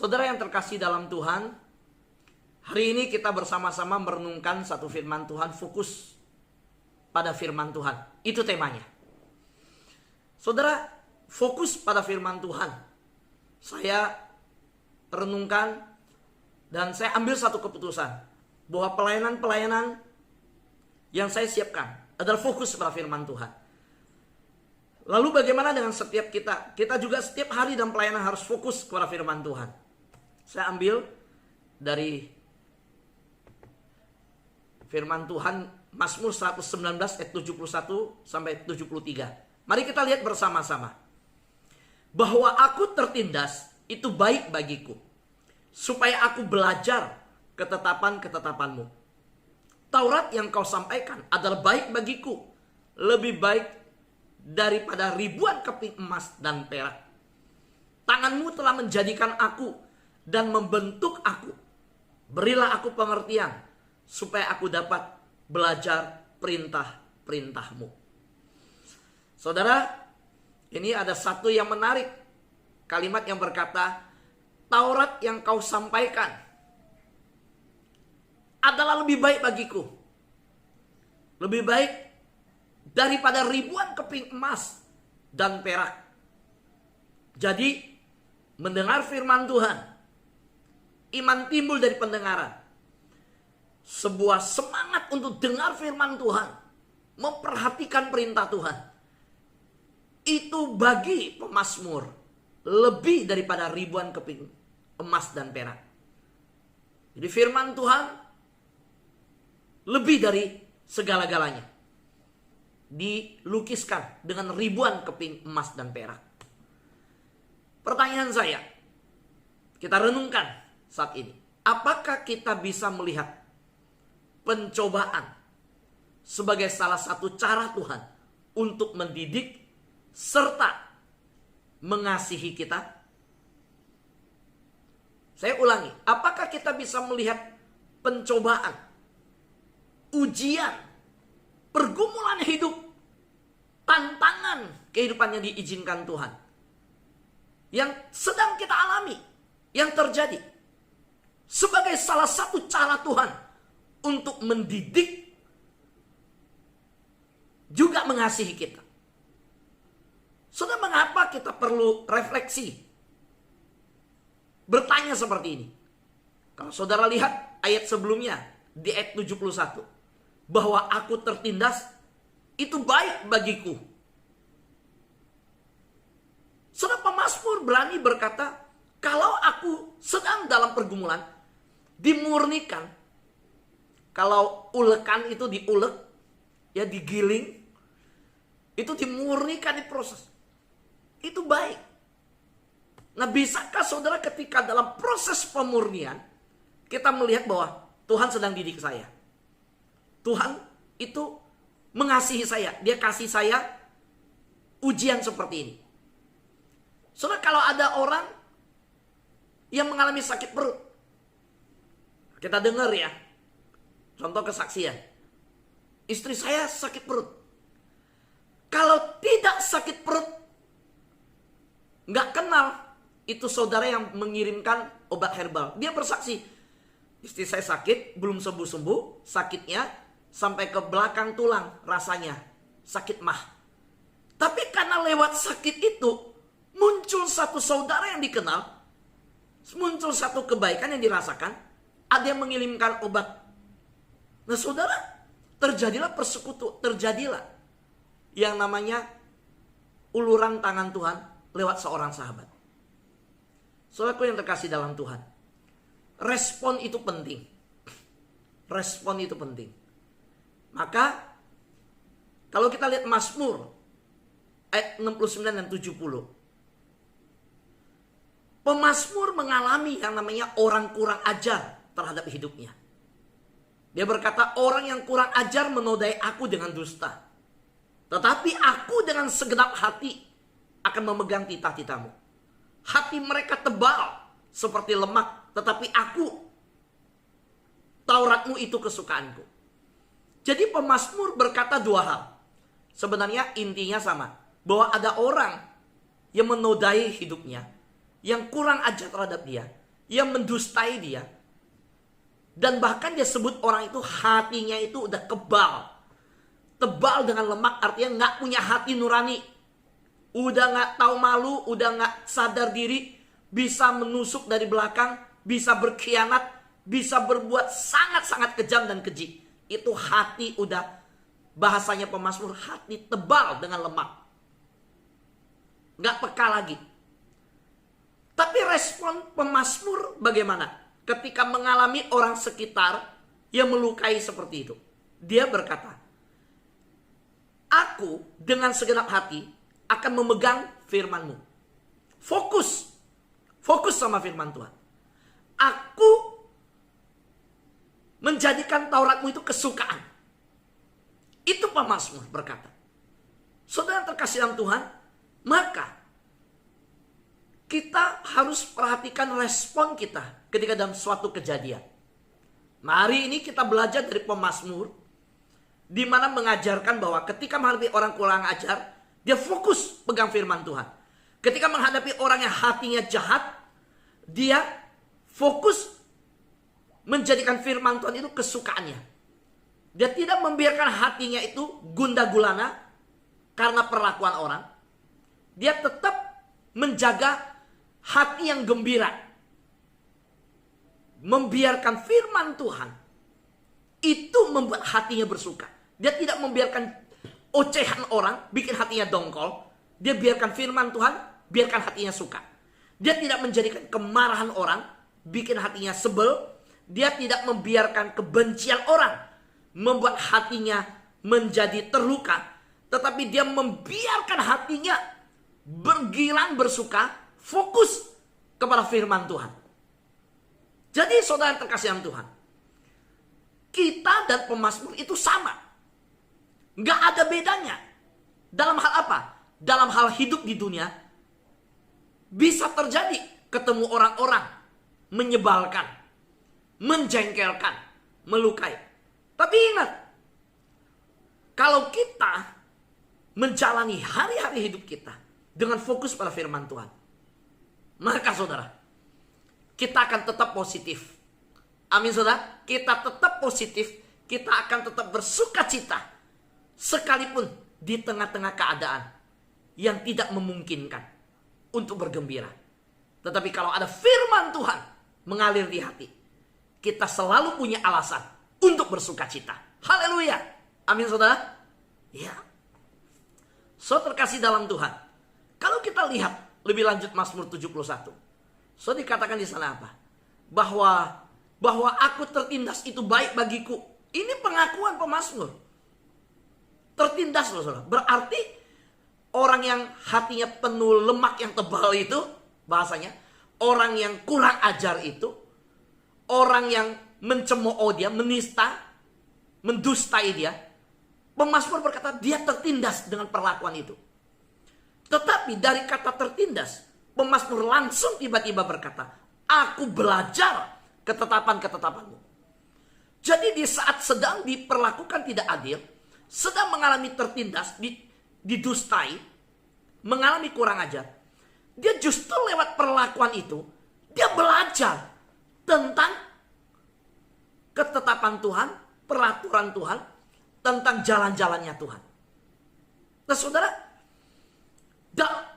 Saudara yang terkasih dalam Tuhan, hari ini kita bersama-sama merenungkan satu firman Tuhan, fokus pada firman Tuhan. Itu temanya. Saudara, fokus pada firman Tuhan. Saya renungkan dan saya ambil satu keputusan bahwa pelayanan-pelayanan yang saya siapkan adalah fokus pada firman Tuhan. Lalu bagaimana dengan setiap kita? Kita juga setiap hari dalam pelayanan harus fokus kepada firman Tuhan. Saya ambil dari firman Tuhan Mazmur 119 ayat 71 sampai 73. Mari kita lihat bersama-sama. Bahwa aku tertindas itu baik bagiku, supaya aku belajar ketetapan-ketetapanmu. Taurat yang kau sampaikan adalah baik bagiku, lebih baik daripada ribuan keping emas dan perak. Tanganmu telah menjadikan aku dan membentuk aku. Berilah aku pengertian, supaya aku dapat belajar perintah-perintahmu. Saudara, ini ada satu yang menarik. Kalimat yang berkata, Taurat yang kau sampaikan adalah lebih baik bagiku. Lebih baik daripada ribuan keping emas dan perak. Jadi, mendengar firman Tuhan, iman timbul dari pendengaran. Sebuah semangat untuk dengar firman Tuhan, memperhatikan perintah Tuhan. Itu bagi pemazmur lebih daripada ribuan keping emas dan perak. Jadi firman Tuhan lebih dari segala-galanya. Dilukiskan dengan ribuan keping emas dan perak. Pertanyaan saya, kita renungkan saat ini. Apakah kita bisa melihat pencobaan sebagai salah satu cara Tuhan untuk mendidik serta mengasihi kita? Saya ulangi, apakah kita bisa melihat pencobaan, ujian, pergumulan hidup, tantangan kehidupan yang diizinkan Tuhan, yang sedang kita alami, yang terjadi, sebagai salah satu cara Tuhan untuk mendidik juga mengasihi kita? Saudara, mengapa kita perlu refleksi? Bertanya seperti ini. Kalau saudara lihat ayat sebelumnya, di ayat 71. Bahwa aku tertindas, itu baik bagiku. Saudara, pemazmur berani berkata, kalau aku sedang dalam pergumulan, dimurnikan. Kalau ulekan itu diulek, ya digiling, itu dimurnikan, diproses. Itu baik. Nah, bisakah saudara ketika dalam proses pemurnian kita melihat bahwa Tuhan sedang didik saya? Tuhan itu mengasihi saya. Dia kasih saya ujian seperti ini. Saudara, kalau ada orang yang mengalami sakit perut, kita dengar ya, contoh kesaksian. Istri saya sakit perut. Kalau tidak sakit perut, nggak kenal, itu saudara yang mengirimkan obat herbal. Dia bersaksi, istri saya sakit, belum sembuh-sembuh, sakitnya sampai ke belakang tulang rasanya, sakit mah. Tapi karena lewat sakit itu, muncul satu saudara yang dikenal, muncul satu kebaikan yang dirasakan, ada yang mengirimkan obat. Nah saudara, terjadilah terjadilah yang namanya uluran tangan Tuhan lewat seorang sahabat. Saudaraku yang terkasih dalam Tuhan, respon itu penting. Respon itu penting. Maka kalau kita lihat Mazmur ayat 69 dan 70, pemazmur mengalami yang namanya orang kurang ajar terhadap hidupnya. Dia berkata, orang yang kurang ajar menodai aku dengan dusta, tetapi aku dengan segenap hati akan memegang titah-titahmu. Hati mereka tebal seperti lemak, tetapi aku, Tauratmu itu kesukaanku. Jadi pemazmur berkata dua hal. Sebenarnya intinya sama, bahwa ada orang yang menodai hidupnya, yang kurang ajar terhadap dia. yang mendustai dia. Dan bahkan dia sebut orang itu hatinya itu udah kebal. Tebal dengan lemak, artinya nggak punya hati nurani. Udah nggak tahu malu, udah nggak sadar diri, bisa menusuk dari belakang, bisa berkhianat, bisa berbuat sangat-sangat kejam dan keji. Itu hati udah, bahasanya pemazmur, hati tebal dengan lemak. Nggak peka lagi. Tapi respon pemazmur bagaimana? Ketika mengalami orang sekitar yang melukai seperti itu. Dia berkata, aku dengan segenap hati akan memegang firman-Mu. Fokus sama firman Tuhan. Aku menjadikan Taurat-Mu itu kesukaan. Itu pemazmur berkata. Saudara terkasih dalam Tuhan, maka kita harus perhatikan respon kita ketika dalam suatu kejadian. Mari ini kita belajar dari pemazmur, di mana mengajarkan bahwa ketika menghadapi orang kurang ajar, dia fokus pegang firman Tuhan. Ketika menghadapi orang yang hatinya jahat, dia fokus menjadikan firman Tuhan itu kesukaannya. Dia tidak membiarkan hatinya itu gundah gulana karena perlakuan orang. Dia tetap menjaga hati yang gembira. Membiarkan firman Tuhan itu membuat hatinya bersuka. Dia tidak membiarkan ocehan orang bikin hatinya dongkol. Dia biarkan firman Tuhan, biarkan hatinya suka. Dia tidak menjadikan kemarahan orang bikin hatinya sebel. Dia tidak membiarkan kebencian orang membuat hatinya menjadi terluka. Tetapi dia membiarkan hatinya bergilang bersuka, fokus kepada firman Tuhan. Jadi saudara terkasih dalam Tuhan, kita dan pemazmur itu sama. Nggak ada bedanya. Dalam hal apa? Dalam hal hidup di dunia, bisa terjadi ketemu orang-orang menyebalkan, menjengkelkan, melukai. Tapi ingat, kalau kita menjalani hari-hari hidup kita dengan fokus pada firman Tuhan, maka saudara, kita akan tetap positif. Amin saudara, kita tetap positif, kita akan tetap bersuka cita, sekalipun di tengah-tengah keadaan yang tidak memungkinkan untuk bergembira. Tetapi kalau ada firman Tuhan mengalir di hati, kita selalu punya alasan untuk bersuka cita. Haleluya. Amin saudara. Ya. Saudara terkasih dalam Tuhan, kalau kita lihat lebih lanjut Mazmur 71, saudara dikatakan di sana apa? Bahwa aku tertindas itu baik bagiku. Ini pengakuan pemazmur. Tertindas loh saudara. Berarti orang yang hatinya penuh lemak yang tebal itu, bahasanya, orang yang kurang ajar itu, orang yang mencemooh dia, menista, mendustai dia, pemazmur berkata dia tertindas dengan perlakuan itu. Tetapi dari kata tertindas, pemazmur langsung tiba-tiba berkata, aku belajar ketetapan-ketetapanmu. Jadi di saat sedang diperlakukan tidak adil, sedang mengalami tertindas, didustai, mengalami kurang ajar, dia justru lewat perlakuan itu, dia belajar tentang ketetapan Tuhan, peraturan Tuhan, tentang jalan-jalannya Tuhan. Nah saudara,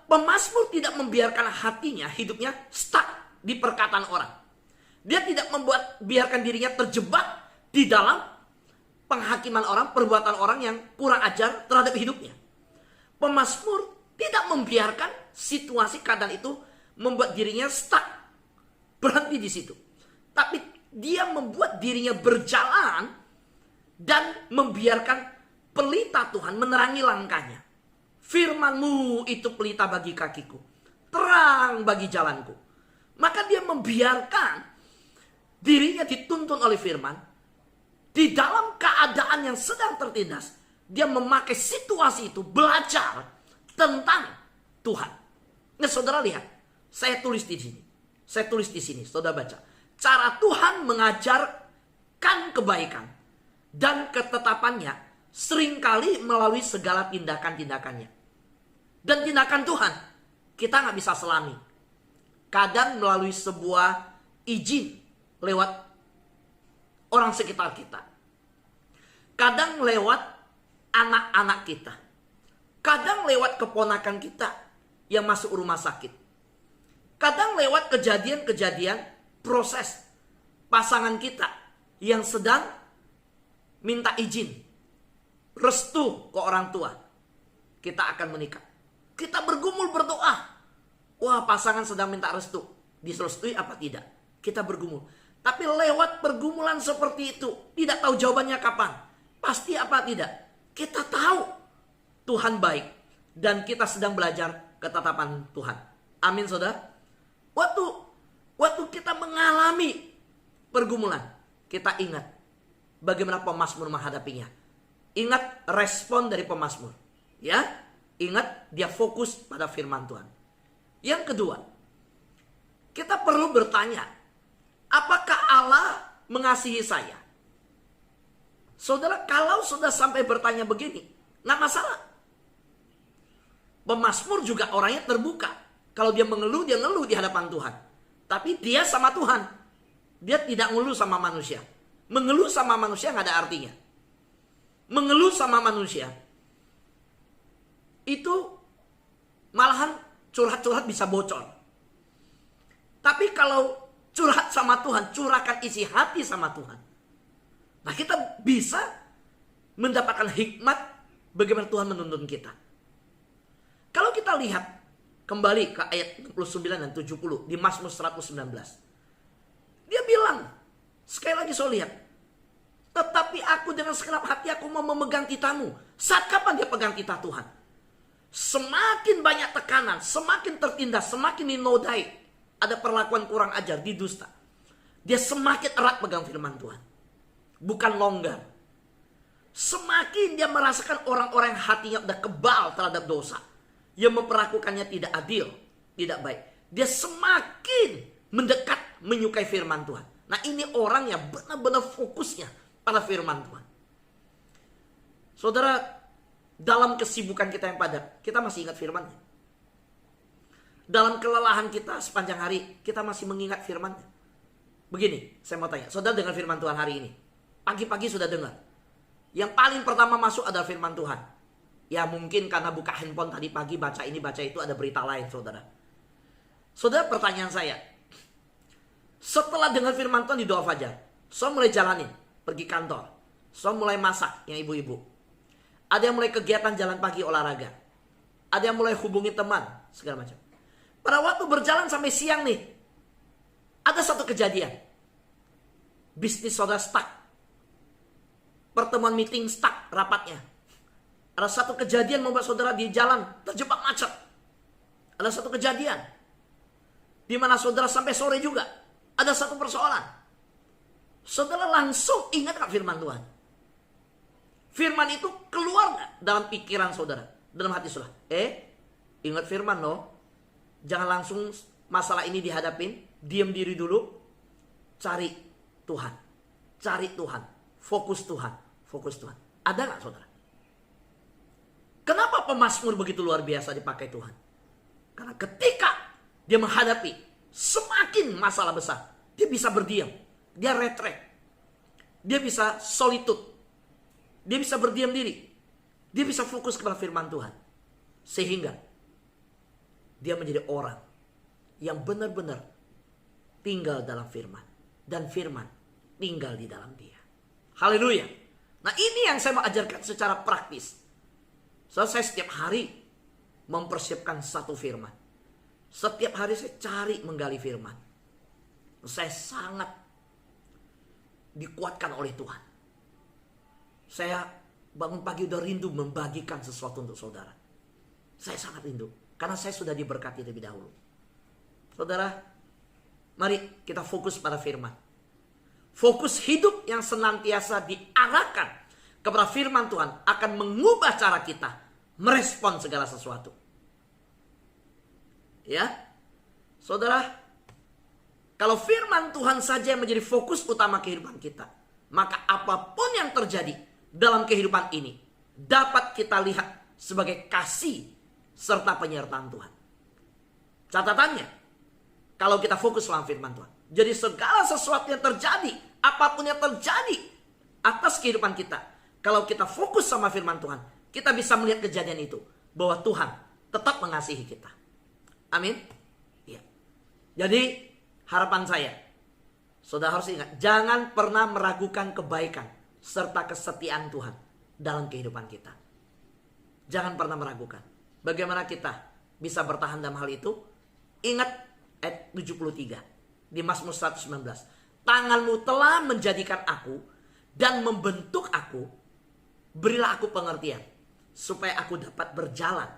pemazmur tidak membiarkan hatinya, hidupnya stuck di perkataan orang. Dia tidak biarkan dirinya terjebak di dalam penghakiman orang, perbuatan orang yang kurang ajar terhadap hidupnya. Pemazmur tidak membiarkan situasi keadaan itu membuat dirinya stuck, berhenti di situ. Tapi dia membuat dirinya berjalan dan membiarkan pelita Tuhan menerangi langkahnya. Firman-Mu itu pelita bagi kakiku, terang bagi jalanku. Maka dia membiarkan dirinya dituntun oleh firman. Di dalam keadaan yang sedang tertindas, dia memakai situasi itu belajar tentang Tuhan. Nah, saudara lihat, saya tulis di sini. Saya tulis di sini, saudara baca. Cara Tuhan mengajarkan kebaikan dan ketetapannya seringkali melalui segala tindakan-tindakannya. Dan tindakan Tuhan kita nggak bisa selami. Kadang melalui sebuah izin lewat orang sekitar kita. Kadang lewat anak-anak kita. Kadang lewat keponakan kita yang masuk rumah sakit. Kadang lewat kejadian-kejadian proses pasangan kita yang sedang minta izin, restu ke orang tua. Kita akan menikah. Kita bergumul berdoa. Wah, pasangan sedang minta restu. Diserestui apa tidak? Kita bergumul. Tapi lewat pergumulan seperti itu, tidak tahu jawabannya kapan. Pasti apa tidak? Kita tahu Tuhan baik. Dan kita sedang belajar ketetapan Tuhan. Amin, saudara. Waktu kita mengalami pergumulan, kita ingat bagaimana pemazmur menghadapinya. Ingat respon dari pemazmur. Ya, ingat dia fokus pada firman Tuhan. Yang kedua, kita perlu bertanya, apakah Allah mengasihi saya? Saudara, kalau sudah sampai bertanya begini, nggak masalah. Pemazmur juga orangnya terbuka. Kalau dia mengeluh, dia ngeluh di hadapan Tuhan. Tapi dia sama Tuhan. Dia tidak ngeluh sama manusia. Mengeluh sama manusia nggak ada artinya. Mengeluh sama manusia itu malahan curhat-curhat bisa bocor. Tapi kalau curhat sama Tuhan, curahkan isi hati sama Tuhan. Nah, kita bisa mendapatkan hikmat bagaimana Tuhan menuntun kita. Kalau kita lihat kembali ke ayat 69 dan 70 di Mazmur 119. Dia bilang, sekali lagi saya lihat, tetapi aku dengan segenap hati aku mau memegang titahmu. Saat kapan dia pegang titah Tuhan? Semakin banyak tekanan, semakin tertindas, semakin dinodai, ada perlakuan kurang ajar, didusta, dia semakin erat pegang firman Tuhan. Bukan longgar. Semakin dia merasakan orang-orang yang hatinya udah kebal terhadap dosa, yang memperlakukannya tidak adil, tidak baik, dia semakin mendekat menyukai firman Tuhan. Nah, ini orang yang benar-benar fokusnya pada firman Tuhan. Saudara, dalam kesibukan kita yang padat, kita masih ingat firman-Nya. Dalam kelelahan kita sepanjang hari, kita masih mengingat firman-Nya. Begini, saya mau tanya, saudara dengar firman Tuhan hari ini? Pagi-pagi sudah dengar. Yang paling pertama masuk adalah firman Tuhan. Ya mungkin karena buka handphone tadi pagi, baca ini, baca itu, ada berita lain, saudara. Saudara, pertanyaan saya, setelah dengar firman Tuhan di doa fajar, saya mulai jalanin, pergi kantor, saya mulai masak, yang ibu-ibu. Ada yang mulai kegiatan jalan pagi olahraga. Ada yang mulai hubungi teman, segala macam. Pada waktu berjalan sampai siang nih, ada satu kejadian. Bisnis saudara stuck. Pertemuan meeting stuck rapatnya. Ada satu kejadian membuat saudara di jalan terjebak macet. Ada satu kejadian di mana saudara sampai sore juga ada satu persoalan. Saudara langsung ingat kan firman Tuhan? Firman itu keluar gak dalam pikiran saudara, dalam hati saudara? Ingat firman loh. Jangan langsung masalah ini dihadapin, diam diri dulu, cari Tuhan, cari Tuhan, fokus Tuhan, fokus Tuhan. Ada gak saudara? Kenapa pemazmur begitu luar biasa dipakai Tuhan? Karena ketika dia menghadapi semakin masalah besar, dia bisa berdiam, dia retret, dia bisa solitude, dia bisa berdiam diri, dia bisa fokus kepada firman Tuhan. Sehingga dia menjadi orang yang benar-benar tinggal dalam firman. Dan firman tinggal di dalam dia. Haleluya. Nah, ini yang saya mau ajarkan secara praktis. So, saya setiap hari mempersiapkan satu firman. Setiap hari saya cari menggali firman. Saya sangat dikuatkan oleh Tuhan. Saya bangun pagi udah rindu membagikan sesuatu untuk saudara. Saya sangat rindu. Karena saya sudah diberkati lebih dahulu. Saudara, mari kita fokus pada firman. Fokus hidup yang senantiasa diarahkan kepada firman Tuhan akan mengubah cara kita merespon segala sesuatu. Ya, saudara, kalau firman Tuhan saja yang menjadi fokus utama kehidupan kita, maka apapun yang terjadi dalam kehidupan ini dapat kita lihat sebagai kasih serta penyertaan Tuhan. Catatannya, kalau kita fokus dalam firman Tuhan, Jadi segala sesuatu yang terjadi, apapun yang terjadi atas kehidupan kita, kalau kita fokus sama firman Tuhan, kita bisa melihat kejadian itu, bahwa Tuhan tetap mengasihi kita. Amin. Ya. Jadi harapan saya, saudara harus ingat, jangan pernah meragukan kebaikan serta kesetiaan Tuhan dalam kehidupan kita. Jangan pernah meragukan. Bagaimana kita bisa bertahan dalam hal itu? Ingat ayat 73 di Mazmur 119. Tanganmu telah menjadikan aku dan membentuk aku. Berilah aku pengertian supaya aku dapat berjalan,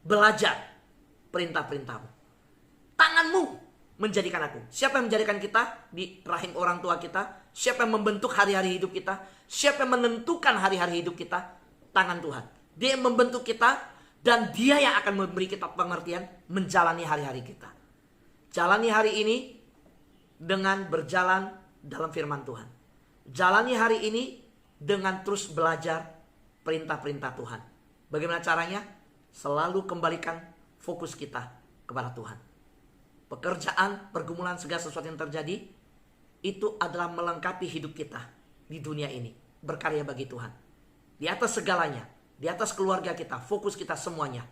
belajar perintah-perintahmu. Tanganmu menjadikan aku. Siapa yang menjadikan kita di rahim orang tua kita? Siapa yang membentuk hari-hari hidup kita? Siapa yang menentukan hari-hari hidup kita? Tangan Tuhan. Dia yang membentuk kita dan Dia yang akan memberi kita pengertian menjalani hari-hari kita. Jalani hari ini dengan berjalan dalam firman Tuhan. Jalani hari ini dengan terus belajar perintah-perintah Tuhan. Bagaimana caranya? Selalu kembalikan fokus kita kepada Tuhan. Pekerjaan, pergumulan, segala sesuatu yang terjadi, itu adalah melengkapi hidup kita di dunia ini. Berkarya bagi Tuhan. Di atas segalanya, di atas keluarga kita, fokus kita semuanya.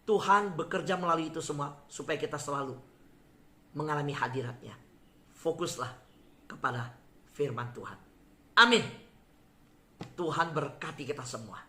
Tuhan bekerja melalui itu semua supaya kita selalu mengalami hadiratnya. Fokuslah kepada firman Tuhan. Amin. Tuhan berkati kita semua.